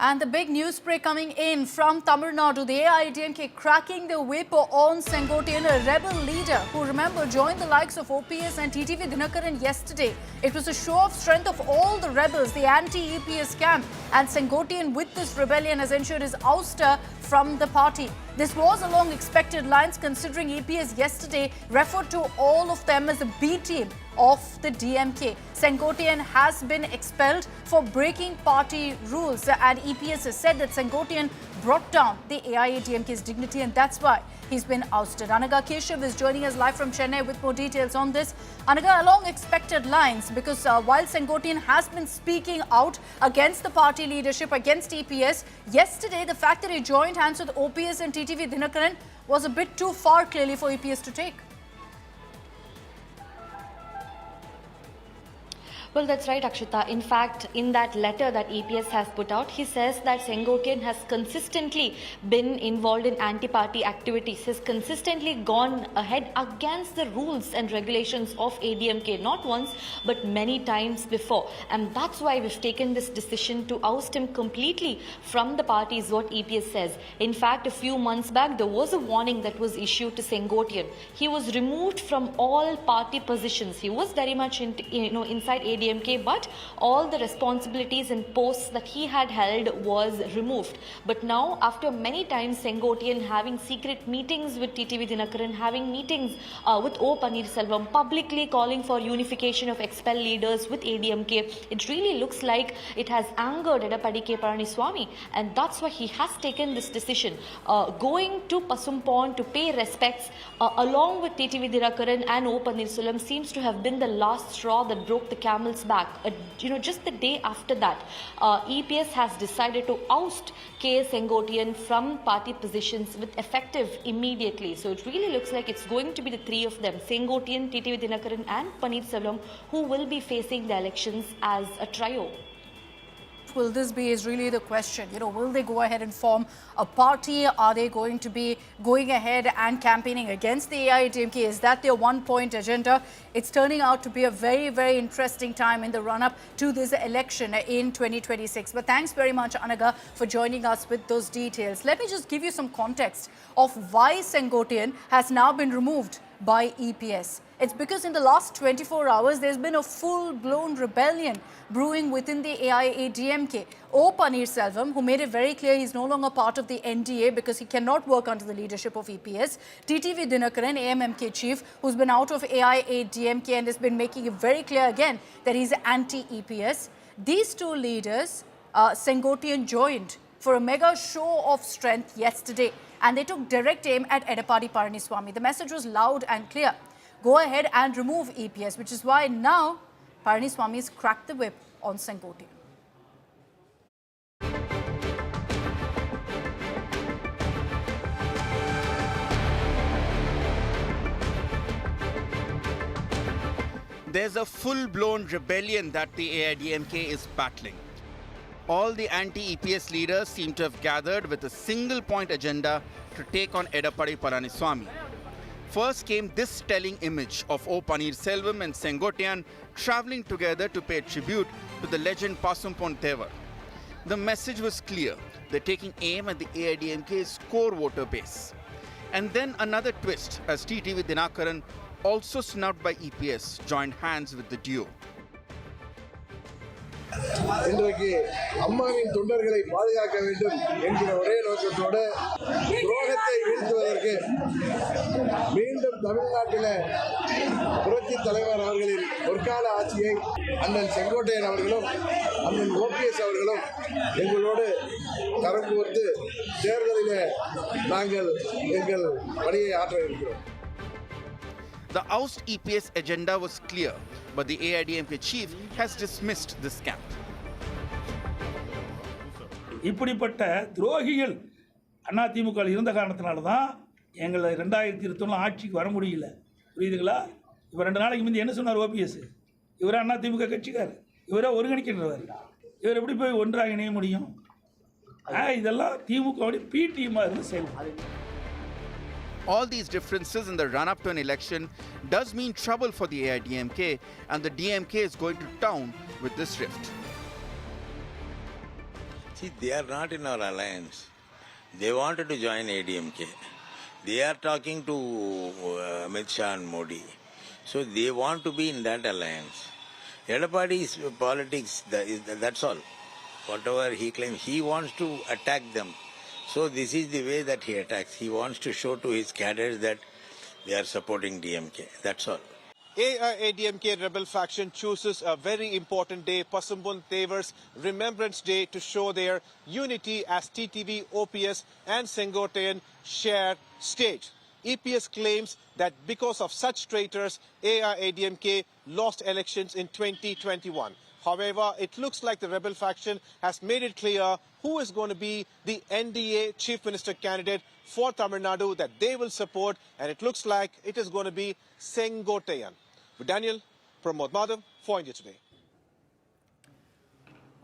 And the big news spray coming in from Tamil Nadu, the AIADMK cracking the whip on Sengottaiyan, a rebel leader who, remember, joined the likes of OPS and T.T.V. Dhinakaran yesterday. It was a show of strength of all the rebels, the anti-EPS camp, and Sengottaiyan with this rebellion has ensured his ouster from the party. This was along expected lines considering EPS yesterday referred to all of them as the B team of the DMK. Sengottaiyan has been expelled for breaking party rules, and EPS has said that Sengottaiyan brought down the AIADMK's dignity, and that's why he's been ousted. Anaga Keshav is joining us live from Chennai with more details on this. Anaga, along expected lines, because while Sengottaiyan has been speaking out against the party leadership, against EPS, yesterday the fact that he joined hands with OPS and T.T.V. Dhinakaran was a bit too far, clearly, for EPS to take. Well, that's right, Akshita. In fact, in that letter that EPS has put out, he says that Sengottaiyan has consistently been involved in anti-party activities, has consistently gone ahead against the rules and regulations of ADMK, not once, but many times before. And that's why we've taken this decision to oust him completely from the party, is what EPS says. In fact, a few months back, there was a warning that was issued to Sengottaiyan. He was removed from all party positions. He was very much inside ADMK, but all the responsibilities and posts that he had held was removed. But now, after many times Sengottaiyan having secret meetings with T.T.V. Dhinakaran, having meetings with Panneerselvam, publicly calling for unification of expel leaders with ADMK, it really looks like it has angered Edappadi K Palaniswami, and that's why he has taken this decision. Going to Pasumpon to pay respects along with T.T.V. Dhinakaran and Panneerselvam seems to have been the last straw that broke the camel's back. Just the day after that, EPS has decided to oust K. Sengottaiyan from party positions with effective immediately. So it really looks like it's going to be the three of them, Sengottaiyan, T.T.V. Dhinakaran and Panneerselvam, who will be facing the elections as a trio. Will this be is really the question. Will they go ahead and form a party? Are they going to be going ahead and campaigning against the AIADMK? Is that their one-point agenda? It's turning out to be a very, very interesting time in the run-up to this election in 2026. But thanks very much, Anaga, for joining us with those details. Let me just give you some context of why Sengottaiyan has now been removed by EPS. It's because in the last 24 hours, there's been a full-blown rebellion brewing within the AIADMK. Panneerselvam, who made it very clear he's no longer part of the NDA because he cannot work under the leadership of EPS. T.T.V. Dhinakaran, AMMK chief, who's been out of AIADMK and has been making it very clear again that he's anti-EPS. These two leaders, Sengottaiyan joined for a mega show of strength yesterday, and they took direct aim at Edappadi Palaniswami. The message was loud and clear. Go ahead and remove EPS, which is why now Palaniswami's cracked the whip on Sengottaiyan. There's a full-blown rebellion that the AIADMK is battling. All the anti-EPS leaders seem to have gathered with a single-point agenda to take on Edappadi Palaniswami. First came this telling image of Panneerselvam and Sengottaiyan travelling together to pay tribute to the legend Pasumpon Thevar. The message was clear. They're taking aim at the AIADMK's core voter base. And then another twist as T.T.V. Dhinakaran, also snubbed by EPS, joined hands with the duo. இன்றைக்கு அம்மாவின் தொண்டர்களை பாதுகாக்க வேண்டும் என்கிற ஒரே நோக்கத்தோடு துரோகத்தை வீழ்த்துவதற்கு மீண்டும் தமிழ்நாட்டில் புரட்சி தலைவர் அவர்களின் பொற்கால ஆட்சியை அண்ணன் செங்கோட்டையன் அவர்களும் அண்ணன் ஓபிஎஸ் அவர்களும் எங்களோடு கரம் கோர்த்து தேர்தலிலே நாங்கள் எங்கள் பணியை ஆற்ற இருக்கிறோம். The oust EPS agenda was clear, but the AIADMK chief has dismissed this camp. இப்படிப்பட்ட துரோகிகள் அதிமுக இருந்த காரணத்தினால தான் எங்களை 2021 ஆட்சிக்கு வர முடியல. புரியுதுங்களா? இப்போ 2 நாளைக்கு முந்தி என்ன சொன்னார் ஓபிஎஸ்? இவரே அதிமுக கட்சிக்கார், இவரே ஒருங்கிணைக்கின்றவர், இவர் எப்படி போய் ஒன்றாக இணைய முடியும்? இதெல்லாம் திமுகவுடைய பி டீமாக இருந்து செயல்படும். All these differences in the run-up to an election does mean trouble for the AIADMK, and the DMK is going to town with this rift. See, they are not in our alliance. They wanted to join ADMK. They are talking to Amit Shah and Modi. So they want to be in that alliance. Edappadi's politics, that's all. Whatever he claims, he wants to attack them. So this is the way that he attacks. He wants to show to his cadres that they are supporting DMK. That's all. AIADMK rebel faction chooses a very important day, Pasambun Tevar's Remembrance Day, to show their unity as TTV, OPS and Sengottaiyan share stage. EPS claims that because of such traitors, AIADMK lost elections in 2021. However, it looks like the rebel faction has made it clear who is going to be the NDA Chief Minister candidate for Tamil Nadu that they will support, and it looks like it is going to be Sengottaiyan. With Daniel, Pramod Madhav for India Today.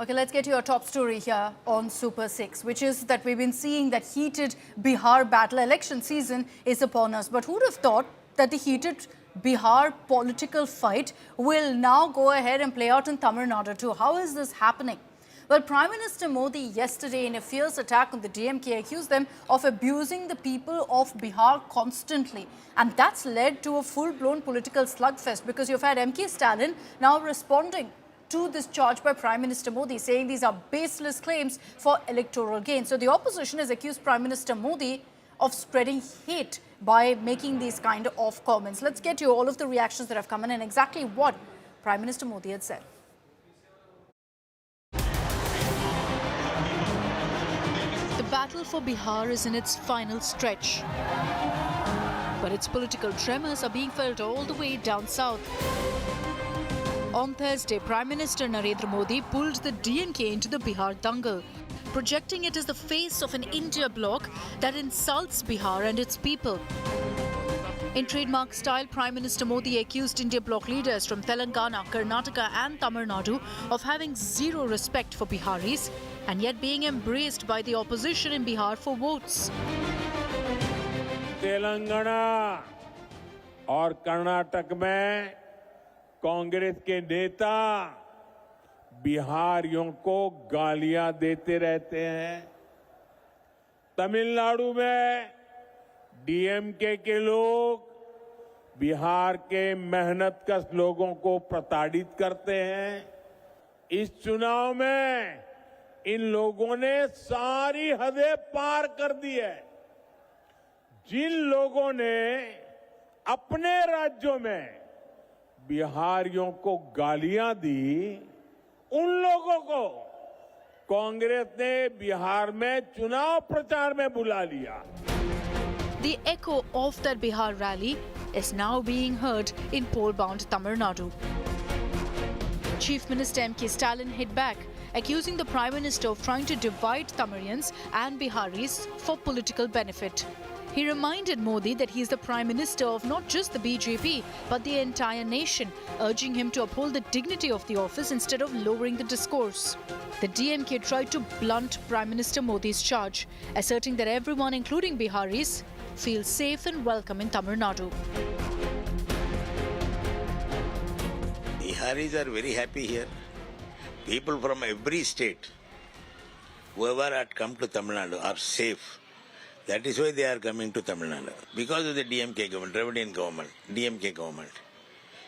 Okay, let's get to your top story here on Super 6, which is that we've been seeing that heated Bihar battle. Election season is upon us. But who'd have thought that the heated Bihar political fight will now go ahead and play out in Tamil Nadu too? How is this happening? Well, Prime Minister Modi yesterday, in a fierce attack on the DMK, accused them of abusing the people of Bihar constantly. And that's led to a full-blown political slugfest, because you've had M.K. Stalin now responding to this charge by Prime Minister Modi, saying these are baseless claims for electoral gain. So the opposition has accused Prime Minister Modi of spreading hate by making these kind of comments. Let's get to all of the reactions that have come in and exactly what Prime Minister Modi had said. The battle for Bihar is in its final stretch, but its political tremors are being felt all the way down south. On Thursday, Prime Minister Narendra Modi pulled the DMK into the Bihar dangle, projecting it as the face of an India bloc that insults Bihar and its people. In trademark style, Prime Minister Modi accused India bloc leaders from Telangana, Karnataka and Tamil Nadu of having zero respect for Biharis and yet being embraced by the opposition in Bihar for votes. Telangana और कर्नाटक में कांग्रेस के नेता बिहारियों को गालियां देते रहते हैं। तमिलनाडु में डीएमके के लोग बिहार के मेहनतकश लोगों को प्रताड़ित करते हैं। इस चुनाव में इन लोगों ने सारी हदें पार कर दी है। जिन लोगों ने अपने राज्यों में बिहारियों को गालियां दी, उन लोगों को कांग्रेस ने बिहार में चुनाव प्रचार में बुला लिया। The echo of that Bihar rally is now being heard in poll-bound Tamil Nadu. Chief Minister M.K. Stalin hit back, accusing the Prime Minister of trying to divide Tamilians and Biharis for political benefit. He reminded Modi that he is the Prime Minister of not just the BJP, but the entire nation, urging him to uphold the dignity of the office instead of lowering the discourse. The DMK tried to blunt Prime Minister Modi's charge, asserting that everyone, including Biharis, feels safe and welcome in Tamil Nadu. Biharis are very happy here. People from every state, whoever had come to Tamil Nadu, are safe. That is why they are coming to Tamil Nadu. Because of the DMK government, Dravidian government, DMK government.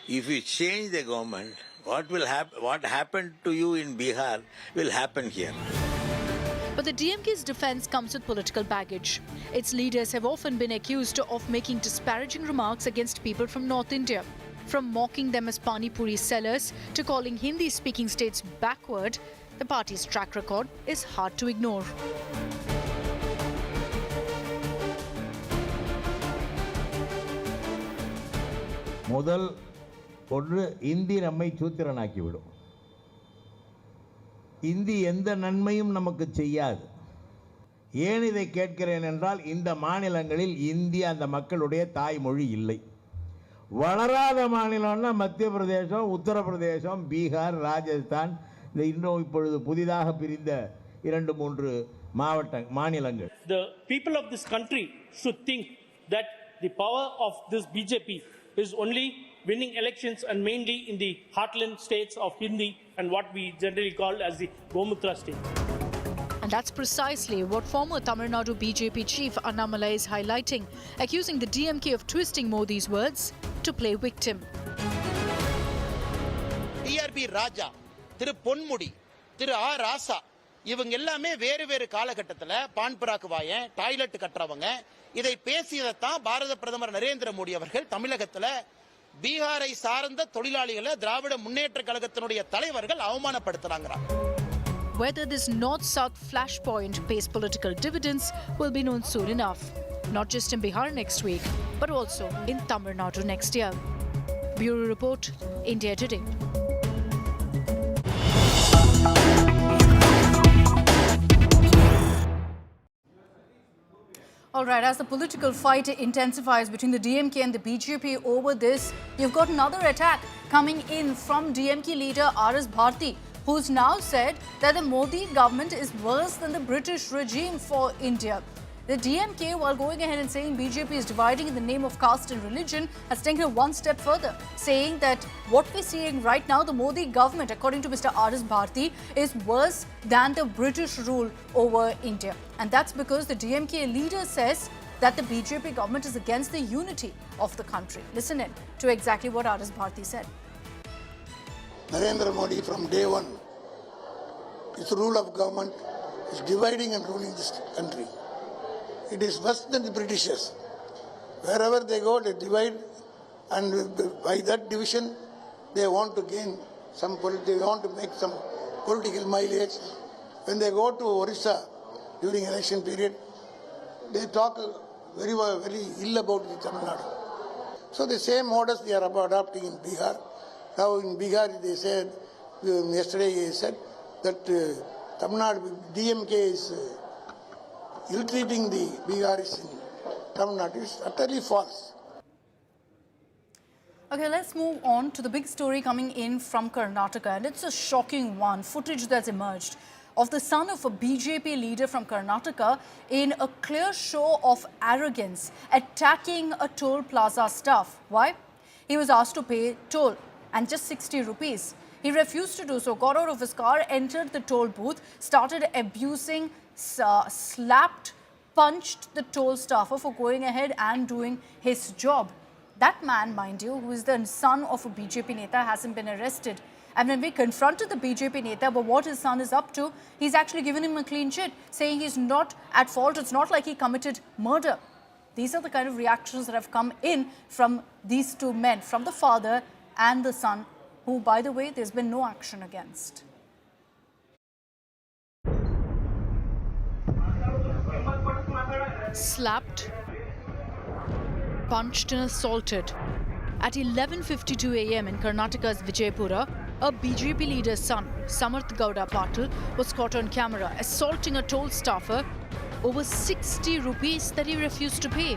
If you change the government, what happened to you in Bihar will happen here. But the DMK's defense comes with political baggage. Its leaders have often been accused of making disparaging remarks against people from North India. From mocking them as Pani Puri sellers to calling Hindi-speaking states backward, the party's track record is hard to ignore. முதல் ஒன்று, இந்தி நம்மை சூத்திரனாக்கிவிடும். இந்தி எந்த நன்மையும் நமக்கு செய்யாது. ஏன் இதை கேட்கிறேன் என்றால், இந்த மாநிலங்களில் இந்தி அந்த மக்களுடைய தாய்மொழி இல்லை. வளராத மாநிலம்னா மத்திய பிரதேசம், உத்தரப்பிரதேசம், பீகார், ராஜஸ்தான், இந்த இன்னும் இப்பொழுது புதிதாக பிரிந்த 2-3 மாநிலங்கள். The people of this country should think that the power of this BJP is only winning elections and mainly in the heartland states of Hindi and what we generally call as the Gomutra state. And that's precisely what former Tamil Nadu BJP chief Annamalai is highlighting, accusing the DMK of twisting Modi's words to play victim. TRB Raja, Thiru Ponmudi, Thiru R. Rasa, இவங்க எல்லாமே வேறு வேறு காலகட்டத்தில் பான் பராக் வாயன் toilet கட்டுறவங்க இதை பேசியதைத்தான் பாரத பிரதமர் நரேந்திர மோடி அவர்கள் தமிழகத்தில் பீகாரை சார்ந்த தொழிலாளிகளை திராவிட முன்னேற்ற கழகத்தினுடைய தலைவர்கள் அவமானப்படுத்துறாங்க. Whether this north-south flashpoint pays political dividends will be known soon enough. Not just in Bihar next week, but also in Tamil Nadu next year. Bureau Report, India Today. All right, as the political fight intensifies between the DMK and the BJP over this, you've got another attack coming in from DMK leader R.S. Bharathi, who's now said that the Modi government is worse than the British regime for India. The DMK, while going ahead and saying BJP is dividing in the name of caste and religion, has taken it one step further, saying that what we're seeing right now, the Modi government, according to Mr. R.S. Bharathi, is worse than the British rule over India. And that's because the DMK leader says that the BJP government is against the unity of the country. Listen in to exactly what R.S. Bharathi said. Narendra Modi from day one, his rule of government is dividing and ruling this country. It is worse than the Britishers. Wherever they go, they divide, and by that division, they want to gain some they want to make some political mileage. When they go to Orissa during election period, they talk very ill about the Tamil Nadu. So the same models they are adopting in Bihar. Now in Bihar, they said, yesterday he said that Tamil Nadu DMK is ill-treating the Biharis in Tamil Nadu. It's utterly false. Okay, let's move on to the big story coming in from Karnataka, and it's a shocking one. Footage that's emerged of the son of a BJP leader from Karnataka in a clear show of arrogance, attacking a toll plaza staff. Why? He was asked to pay toll, and just 60 rupees. He refused to do so, got out of his car, entered the toll booth, started abusing, slapped, punched the toll staffer for going ahead and doing his job. That man, mind you, who is the son of a BJP Neta, hasn't been arrested. And when we confronted the BJP Neta about what his son is up to, he's actually given him a clean chit, saying he's not at fault. It's not like he committed murder. These are the kind of reactions that have come in from these two men, from the father and the son, who, by the way, there's been no action against. Slapped, punched and assaulted. At 11:52 a.m. in Karnataka's Vijaypura, a BJP leader's son, Samarth Gowda Patil, was caught on camera assaulting a toll staffer over 60 rupees that he refused to pay.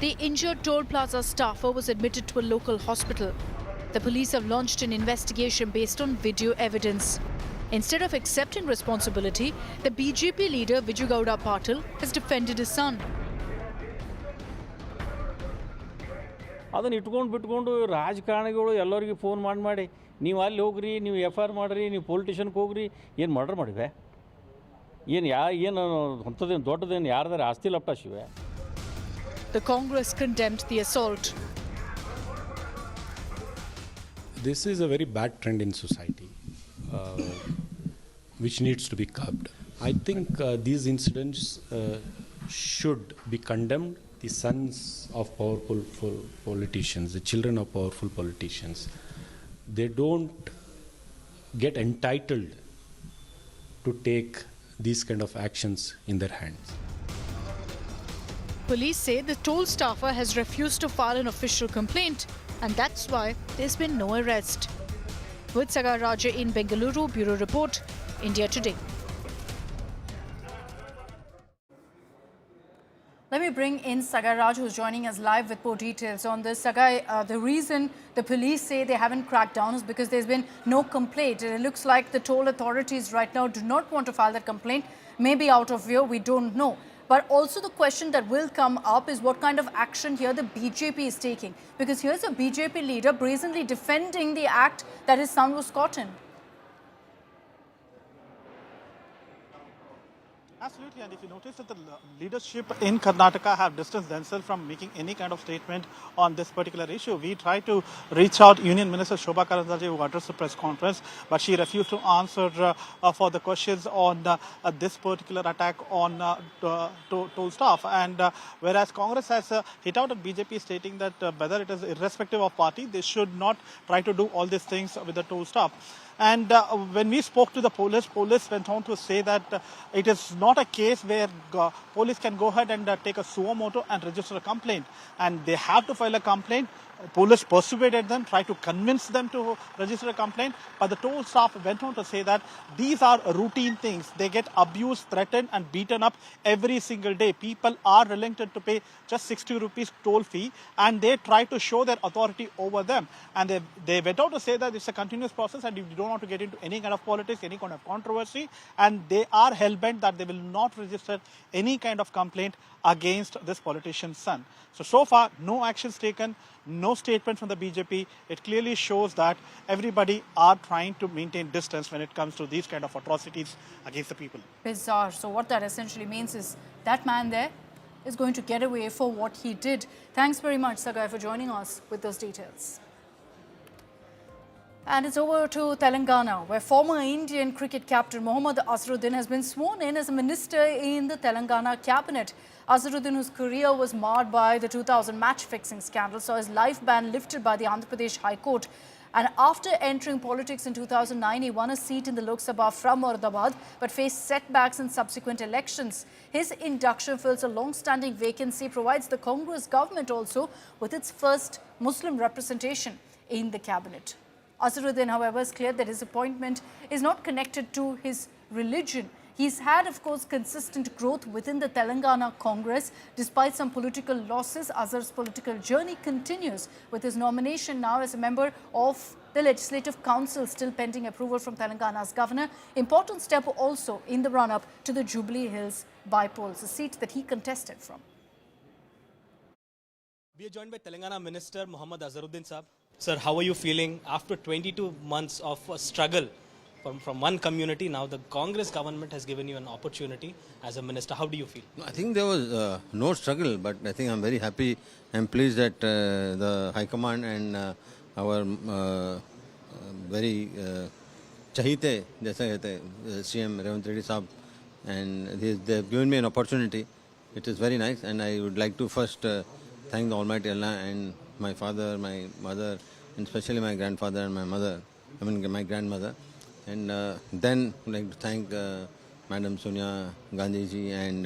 The injured toll plaza staffer was admitted to a local hospital. The police have launched an investigation based on video evidence. Instead of accepting responsibility, the BJP leader Viju Gowda Patil has defended his son. ಅದನ್ನು ಬಿಟ್ಕೊಂಡು ರಾಜಕಾರಣಿಗಳು ಎಲ್ಲರಿಗೂ phone ಮಾಡಿ ನೀವು ಅಲ್ಲಿ ಹೋಗ್ರಿ, ನೀವು FIR ಮಾಡಿರಿ, ನೀವು ಪೊಲಿಟಿಷನ್ಗೆ ಹೋಗ್ರಿ, ಏನು ಮರ್ಡರ್ ಮಾಡಿವೆ? ಏನು ಅಂಥದ್ದೇನು ದೊಡ್ಡದೇನು ಯಾರ್ದಾರ ಆಸ್ತಿ ಲಪ್ಟಾಶಿವೆ? The Congress condemned the assault. This is a very bad trend in society, which needs to be curbed. I think these incidents should be condemned. The sons of powerful politicians, the children of powerful politicians, they don't get entitled to take these kind of actions in their hands. Police say the toll staffer has refused to file an official complaint, and that's why there's been no arrest. With Sagar Raja in Bengaluru, Bureau Report, India Today. Let me me bring in Sagai Raj, who's joining us live with more details on this. Sagai, the reason the police say they haven't cracked down is because there's been no complaint. And it looks like the toll authorities right now do not want to file that complaint. Maybe out of fear, we don't know. But also the question that will come up is what kind of action here the BJP is taking. Because here's a BJP leader brazenly defending the act that his son was caught in. Absolutely, and if you notice that the leadership in Karnataka have distanced themselves from making any kind of statement on this particular issue. We tried to reach out Union Minister Shobha Karandraje, who addressed the press conference, but she refused to answer for the questions on this particular attack on toll staff. And whereas Congress has hit out at BJP stating that whether it is irrespective of party, they should not try to do all these things with the toll staff. And when we spoke to the police went on to say that it is not a case where police can go ahead and take a suo motu and register a complaint. And they have to file a complaint. Police persuaded them, tried to convince them to register a complaint. But the toll staff went on to say that these are routine things. They get abused, threatened and beaten up every single day. People are reluctant to pay just 60 rupees toll fee, and they try to show their authority over them. And they went on to say that it's a continuous process and you don't want to get into any kind of politics, any kind of controversy. And they are hell-bent that they will not register any kind of complaint against this politician's son. So far, no actions taken, no statement from the BJP. It clearly shows that everybody are trying to maintain distance when it comes to these kind of atrocities against the people. Bizarre. So what that essentially means is that man there is going to get away for what he did. Thanks very much, Sagai, for joining us with those details. And it's over to Telangana, where former Indian cricket captain Mohammed Azharuddin has been sworn in as a minister in the Telangana cabinet. Azharuddin, whose career was marred by the 2000 match-fixing scandal, saw his life ban lifted by the Andhra Pradesh High Court. And after entering politics in 2009, he won a seat in the Lok Sabha from Moradabad, but faced setbacks in subsequent elections. His induction fills a long-standing vacancy, provides the Congress government also with its first Muslim representation in the cabinet. Azharuddin, however, is clear that his appointment is not connected to his religion. He's had, of course, consistent growth within the Telangana Congress. Despite some political losses, Azhar's political journey continues with his nomination now as a member of the Legislative Council, still pending approval from Telangana's governor. Important step also in the run-up to the Jubilee Hills by-polls, a seat that he contested from. We are joined by Telangana Minister Mohammed Azharuddin Sahab. Sir, how are you feeling after 22 months of struggle from one community? Now the Congress government has given you an opportunity as a minister. How do you feel? I think there was no struggle, but I think I'm very happy and pleased that the High Command and our very chahite, jaisa kehte, CM Revant Reddy Sahab, and they've given me an opportunity. It is very nice, and I would like to first thank the Almighty Allah and my father, my mother, and especially my grandfather and my mother, my grandmother. And then I'd like to thank Madam Sonia Gandhi ji and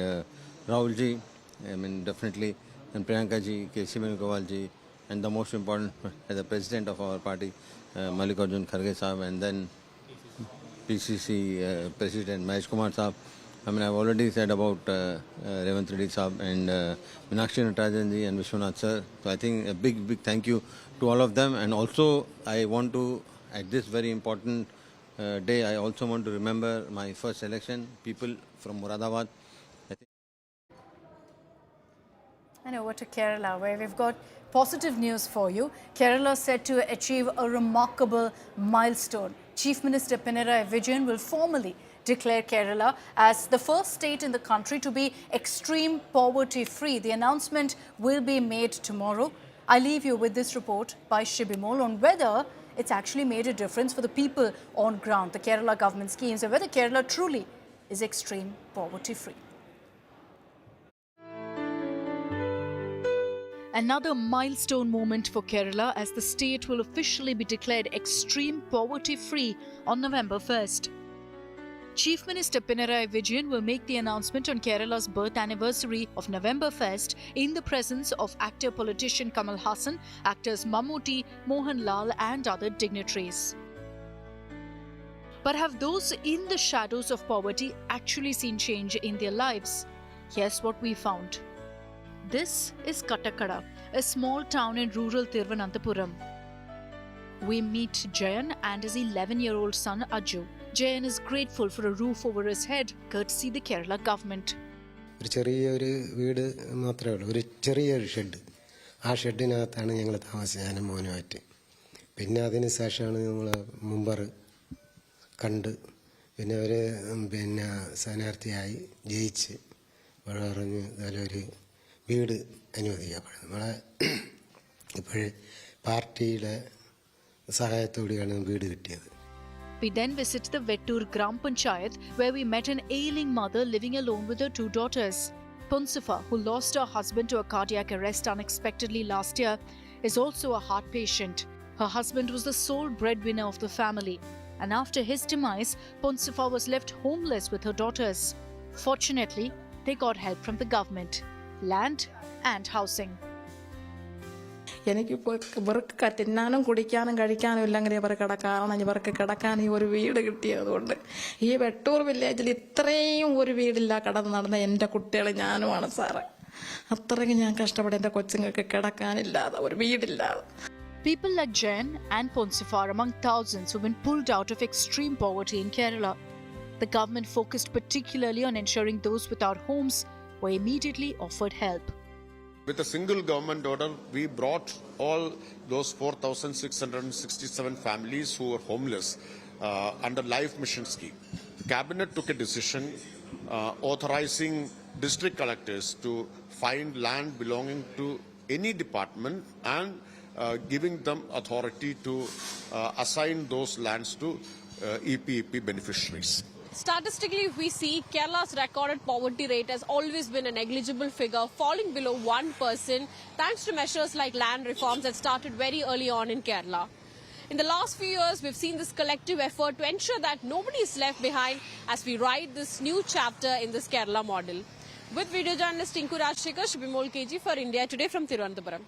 Rahul ji, definitely, and Priyanka ji, K.C. Venugopal ji, and the most important, the president of our party, Mallikarjun Kharge Sahab, and then PCC President Mahesh Kumar Sahab. I've already said about Revant Reddy Sahab and Meenakshi Natarajan ji and Vishwanath sir. So I think a big thank you to all of them. And also I want to, at this very important day, I also want to remember my first election, people from Moradabad. And over to Kerala, where we've got positive news for you. Kerala set to achieve a remarkable milestone. Chief Minister Pinarayi Vijayan will formally declare Kerala as the first state in the country to be extreme poverty-free. The announcement will be made tomorrow. I leave you with this report by Shibimol on whether it's actually made a difference for the people on ground, the Kerala government schemes, and whether Kerala truly is extreme poverty-free. Another milestone moment for Kerala as the state will officially be declared extreme poverty-free on November 1st. Chief Minister Pinarayi Vijayan will make the announcement on Kerala's birth anniversary of November 1st in the presence of actor-politician Kamal Haasan, actors Mammootty, Mohanlal and other dignitaries. But have those in the shadows of poverty actually seen change in their lives? Here's what we found. This is Kattakada, a small town in rural Thiruvananthapuram. We meet Jayan and his 11-year-old son Ajju. Jayan is grateful for a roof over his head, courtesy the Kerala government. ഒരു ചെറിയൊരു വീട് മാത്രമേ ഉള്ളൂ, ഒരു ചെറിയൊരു shed. ആ ഷെഡിനകത്താണ് ഞങ്ങൾ താമസിച്ചത്, ഞാനും മോനുമായിട്ട്. പിന്നെ അതിന് ശേഷമാണ് നമ്മൾ മുമ്പർ കണ്ട് പിന്നെ അവർ സ്ഥാനാർത്ഥിയായി ജയിച്ച് പറഞ്ഞ് നല്ലൊരു വീട് അനുവദിക്കപ്പെടുന്നത്. നമ്മളെ ഇപ്പോഴേ പാർട്ടിയുടെ സഹായത്തോടെയാണ് വീട് കിട്ടിയത്. We then visited the Vettur Gram Panchayat, where we met an ailing mother living alone with her 2 daughters. Ponsifa, who lost her husband to a cardiac arrest unexpectedly last year, is also a heart patient. Her husband was the sole breadwinner of the family, and after his demise, Ponsifa was left homeless with her daughters. Fortunately, they got help from the government, land and housing. എനിക്കിപ്പോൾ ഇവർക്ക് തിന്നാനും കുടിക്കാനും കഴിക്കാനും ഇല്ലെങ്കിൽ ഇവർക്ക് കിടക്കാറാണ്. ഇവർക്ക് കിടക്കാൻ ഈ ഒരു വീട് കിട്ടിയതുകൊണ്ട് ഈ വെട്ടൂർ വില്ലേജിൽ ഇത്രയും ഒരു വീടില്ല കടന്ന് നടന്ന എൻ്റെ കുട്ടികൾ ഞാനുമാണ് സാറ്. അത്രയ്ക്ക് ഞാൻ കഷ്ടപ്പെട്ട് എൻ്റെ കൊച്ചുങ്ങൾക്ക് കിടക്കാനില്ലാതെ ഒരു വീടില്ലാതെ. People like Jayan and Ponsifa are among thousands who've been pulled out of extreme poverty in Kerala. The government focused particularly on ensuring those without homes were immediately offered help. With a single government order, we brought all those 4,667 families who were homeless under Life Mission scheme. The cabinet took a decision authorizing district collectors to find land belonging to any department and giving them authority to assign those lands to EPEP beneficiaries. Statistically, if we see, Kerala's recorded poverty rate has always been a negligible figure, falling below 1% thanks to measures like land reforms that started very early on in Kerala. In the last few years, we've seen this collective effort to ensure that nobody is left behind as we write this new chapter in this Kerala model. With video journalist Tinku Rajshekhar, Shubhimol KG for India Today from Thiruvananthapuram.